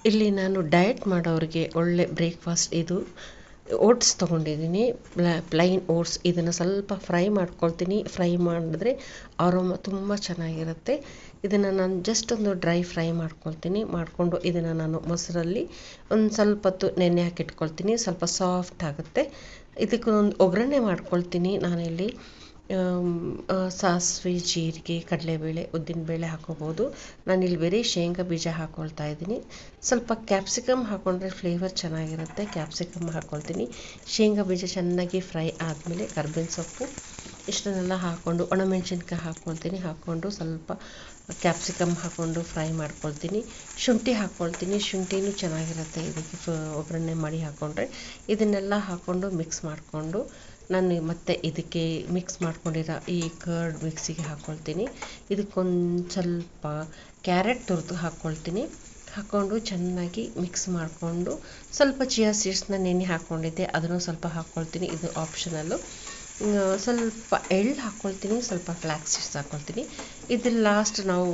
ಇಲ್ಲಿ ನಾನು ಡಯಟ್ ಮಾಡೋರಿಗೆ ಒಳ್ಳೆ ಬ್ರೇಕ್ಫಾಸ್ಟ್ ಇದು. ಓಟ್ಸ್ ತೊಗೊಂಡಿದ್ದೀನಿ, ಪ್ಲೈನ್ ಓಟ್ಸ್. ಇದನ್ನು ಸ್ವಲ್ಪ ಫ್ರೈ ಮಾಡ್ಕೊಳ್ತೀನಿ. ಫ್ರೈ ಮಾಡಿದ್ರೆ ಅರೋಮ ತುಂಬ ಚೆನ್ನಾಗಿರುತ್ತೆ. ಇದನ್ನು ನಾನು ಜಸ್ಟ್ ಒಂದು ಡ್ರೈ ಫ್ರೈ ಮಾಡಿಕೊಂಡು ಇದನ್ನು ನಾನು ಮೊಸರಲ್ಲಿ ಒಂದು ಸ್ವಲ್ಪ ಹೊತ್ತು ನೆನೆ ಹಾಕಿಟ್ಕೊಳ್ತೀನಿ. ಸ್ವಲ್ಪ ಸಾಫ್ಟ್ ಆಗುತ್ತೆ. ಇದಕ್ಕೊಂದು ಒಗ್ಗರಣೆ ಮಾಡ್ಕೊಳ್ತೀನಿ. ನಾನಿಲ್ಲಿ ಸಾಸಿವೆ, ಜೀರಿಗೆ, ಕಡಲೆಬೇಳೆ, ಉದ್ದಿನಬೇಳೆ ಹಾಕೋಬೋದು. ನಾನಿಲ್ಲಿ ಬರೀ ಶೇಂಗಾ ಬೀಜ ಹಾಕ್ಕೊಳ್ತಾ ಇದ್ದೀನಿ. ಸ್ವಲ್ಪ ಕ್ಯಾಪ್ಸಿಕಮ್ ಹಾಕ್ಕೊಂಡ್ರೆ ಫ್ಲೇವರ್ ಚೆನ್ನಾಗಿರುತ್ತೆ. ಕ್ಯಾಪ್ಸಿಕಮ್ ಹಾಕ್ಕೊಳ್ತೀನಿ. ಶೇಂಗಾ ಬೀಜ ಚೆನ್ನಾಗಿ ಫ್ರೈ ಆದಮೇಲೆ ಕರ್ಬೇವಿನ ಸೊಪ್ಪು ಇಷ್ಟನ್ನೆಲ್ಲ ಹಾಕ್ಕೊಂಡು ಒಣಮೆಣಸಿನ್ಕಾಯಿ ಹಾಕ್ಕೊಂಡು ಸ್ವಲ್ಪ ಕ್ಯಾಪ್ಸಿಕಮ್ ಹಾಕ್ಕೊಂಡು ಫ್ರೈ ಮಾಡ್ಕೊಳ್ತೀನಿ. ಶುಂಠಿ ಹಾಕ್ಕೊಳ್ತೀನಿ. ಶುಂಠಿನೂ ಚೆನ್ನಾಗಿರುತ್ತೆ ಇದಕ್ಕೆ ಒಗ್ಗರಣೆ ಮಾಡಿ ಹಾಕ್ಕೊಂಡ್ರೆ. ಇದನ್ನೆಲ್ಲ ಹಾಕ್ಕೊಂಡು ಮಿಕ್ಸ್ ಮಾಡಿಕೊಂಡು ನಾನು ಮತ್ತೆ ಇದಕ್ಕೆ ಮಿಕ್ಸ್ ಮಾಡ್ಕೊಂಡಿರೋ ಈ ಕರ್ಡ್ ಮಿಕ್ಸಿಗೆ ಹಾಕ್ಕೊಳ್ತೀನಿ. ಇದಕ್ಕೊಂದು ಸ್ವಲ್ಪ ಕ್ಯಾರೆಟ್ ತುರಿದು ಹಾಕ್ಕೊಂಡು ಚೆನ್ನಾಗಿ ಮಿಕ್ಸ್ ಮಾಡಿಕೊಂಡು ಸ್ವಲ್ಪ ಚಿಯಾ ಸೀಡ್ಸ್ನ ನೆನೆ ಹಾಕ್ಕೊಂಡಿದ್ದೆ, ಅದನ್ನು ಸ್ವಲ್ಪ ಹಾಕ್ಕೊಳ್ತೀನಿ. ಇದು ಆಪ್ಷನಲ್ಲು. ಸ್ವಲ್ಪ ಎಳ್ಳು ಹಾಕ್ಕೊಳ್ತೀನಿ, ಸ್ವಲ್ಪ ಫ್ಲ್ಯಾಕ್ಸ್ ಸೀಡ್ಸ್ ಹಾಕ್ಕೊಳ್ತೀನಿ. ಇದು ಲಾಸ್ಟ್ ನಾವು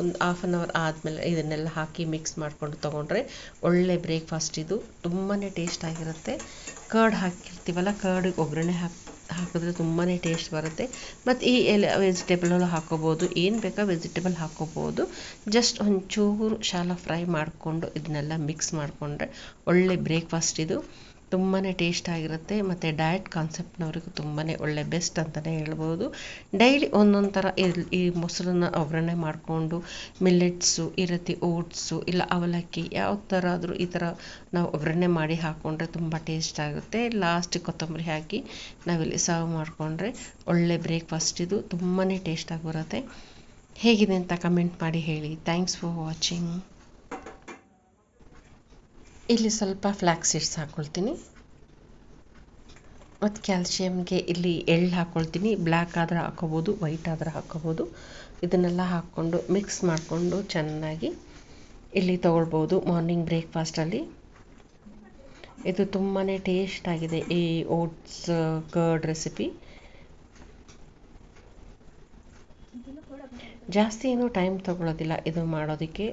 ಒಂದು ಹಾಫ್ ಆನ್ ಅವರ್ ಆದಮೇಲೆ ಇದನ್ನೆಲ್ಲ ಹಾಕಿ ಮಿಕ್ಸ್ ಮಾಡಿಕೊಂಡು ತೊಗೊಂಡ್ರೆ ಒಳ್ಳೆ ಬ್ರೇಕ್ಫಾಸ್ಟ್ ಇದು. ತುಂಬಾ ಟೇಸ್ಟ್ ಆಗಿರುತ್ತೆ. ಕರ್ಡ್ ಹಾಕಿರ್ತೀವಲ್ಲ, ಕರ್ಡಿಗೆ ಒಗ್ಗರಣೆ ಹಾಕಿದ್ರೆ ತುಂಬಾ ಟೇಸ್ಟ್ ಬರುತ್ತೆ. ಮತ್ತು ಈ ವೆಜಿಟೇಬಲಲ್ಲೂ ಹಾಕ್ಕೋಬೋದು, ಏನು ಬೇಕಾ ವೆಜಿಟೇಬಲ್ ಹಾಕ್ಕೋಬೋದು. ಜಸ್ಟ್ ಒಂಚೂರು ಶಾಲೋ ಫ್ರೈ ಮಾಡಿಕೊಂಡು ಇದನ್ನೆಲ್ಲ ಮಿಕ್ಸ್ ಮಾಡಿಕೊಂಡ್ರೆ ಒಳ್ಳೆ ಬ್ರೇಕ್ಫಾಸ್ಟ್ ಇದು. ತುಂಬಾ ಟೇಸ್ಟ್ ಆಗಿರುತ್ತೆ. ಮತ್ತು ಡಯಟ್ ಕಾನ್ಸೆಪ್ಟ್ನವ್ರಿಗೂ ತುಂಬಾ ಒಳ್ಳೆ ಬೆಸ್ಟ್ ಅಂತಲೇ ಹೇಳ್ಬೋದು. ಡೈಲಿ ಒಂದೊಂದು ಥರ ಈ ಮೊಸರನ್ನ ಒಗ್ಗರಣೆ ಮಾಡಿಕೊಂಡು ಮಿಲ್ಲೆಟ್ಸು ಈ ರೀತಿ ಓಟ್ಸು ಇಲ್ಲ ಅವಲಕ್ಕಿ ಯಾವ ಥರ ಆದರೂ ಈ ಥರ ನಾವು ಒಗ್ಗರಣೆ ಮಾಡಿ ಹಾಕ್ಕೊಂಡ್ರೆ ತುಂಬ ಟೇಸ್ಟ್ ಆಗುತ್ತೆ. ಲಾಸ್ಟಿಗೆ ಕೊತ್ತಂಬರಿ ಹಾಕಿ ನಾವಿಲ್ಲಿ ಸರ್ವ್ ಮಾಡಿಕೊಂಡ್ರೆ ಒಳ್ಳೆ ಬ್ರೇಕ್ಫಾಸ್ಟ್ ಇದು. ತುಂಬಾ ಟೇಸ್ಟಾಗಿ ಬರುತ್ತೆ. ಹೇಗಿದೆ ಅಂತ ಕಮೆಂಟ್ ಮಾಡಿ ಹೇಳಿ. Thanks for watching. ಇಲ್ಲಿ ಸ್ವಲ್ಪ ಫ್ಲ್ಯಾಕ್ಸ್ ಸೀಡ್ಸ್ ಹಾಕ್ಕೊಳ್ತೀನಿ. ಮತ್ತು ಕ್ಯಾಲ್ಶಿಯಮ್ಗೆ ಇಲ್ಲಿ ಎಳ್ಳು ಹಾಕ್ಕೊಳ್ತೀನಿ. ಬ್ಲ್ಯಾಕ್ ಆದರೆ ಹಾಕ್ಕೋಬೋದು, ವೈಟ್ ಆದರೆ ಹಾಕ್ಕೋಬೋದು. ಇದನ್ನೆಲ್ಲ ಹಾಕ್ಕೊಂಡು ಮಿಕ್ಸ್ ಮಾಡಿಕೊಂಡು ಚೆನ್ನಾಗಿ ಇಲ್ಲಿ ತೊಗೊಳ್ಬೋದು ಮಾರ್ನಿಂಗ್ ಬ್ರೇಕ್ಫಾಸ್ಟಲ್ಲಿ. ಇದು ತುಂಬಾ ಟೇಸ್ಟ್ ಆಗಿದೆ ಈ ಓಟ್ಸ್ ಕರ್ಡ್ ರೆಸಿಪಿ. ಜಾಸ್ತಿ ಏನೂ ಟೈಮ್ ತೊಗೊಳ್ಳೋದಿಲ್ಲ ಇದು ಮಾಡೋದಕ್ಕೆ.